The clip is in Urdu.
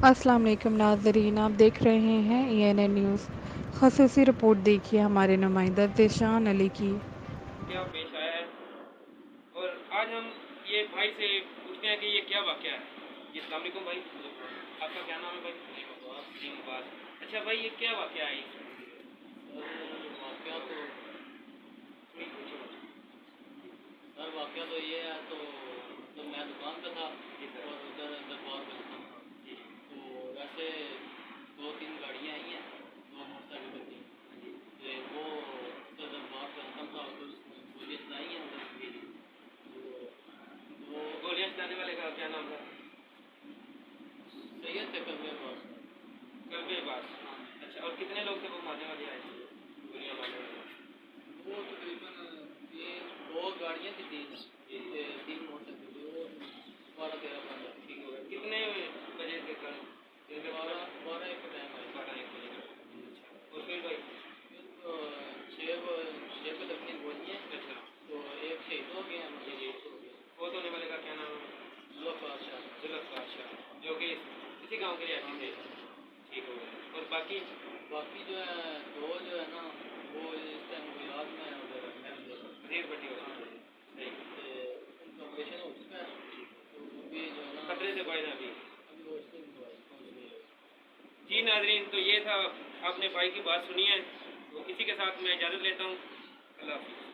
السلام علیکم ناظرین، آپ دیکھ رہے ہیں ENN نیوز۔ خصوصی رپورٹ دیکھیے ہمارے نمائندہ ذیشان علی کی۔ کیا پیش آیا ہے اور آج ہم یہ بھائی سے پوچھتے ہیں کہ یہ کیا واقعہ ہے۔ جی السلام علیکم بھائی، آپ کا کیا نام ہے بھائی؟ اچھا بھائی، یہ کیا واقعہ ہے؟ واقعہ تو یہ ہے، تو میں دکان پہ تھا اور ادھر دربار پہ تھا، تو ویسے 2-3 گاڑیاں آئی ہیں، 2 موٹر سائیکل پہ تھیں، وہ دربار پہ ختم تھا، گولیاں چلائی ہیں ادھر، تو گولیاں چلانے والے کا کیا نام تھا؟ سید تھے قلبے پاس۔ اچھا، اور کتنے لوگ تھے وہ مارنے والے آئے تھے گولیاں مارنے والے؟ وہ تقریباً 2 گاڑیاں تھیں، 3 موٹر سائیکل تھے، وہ 12-13 بندہ۔ ٹھیک ہو گیا۔ کتنے بجے تھے کل؟ 12-1 کا ٹائم آئے، 12-1 بجے کا۔ اور پھر بھائی 6 پہ لگنے گولیاں، اچھا، تو ایک شہید ہو گیا، فوت ہونے والے کا کیا نام ہے؟ ذوالفقار شاہ، ذوالفقار شاہ، جو کہ اسی گاؤں کے رہتے تھے۔ ٹھیک ہو گیا۔ اور باقی جو ہے 2 جو ہے نا، وہ اس ٹائم علاج میں ہے ادھر مزید بڑی ہو گئی۔ صحیح، ان کا آپریشن ہو چکا ہے، تو ابھی جو ہے نا خطرے سے باہر ابھی۔ وہ اس کو پہنچ گئی ہے۔ جی ناظرین، تو یہ تھا، آپ نے بھائی کی بات سنی ہے، تو کسی کے ساتھ میں اجازت لیتا ہوں۔ اللہ حافظ۔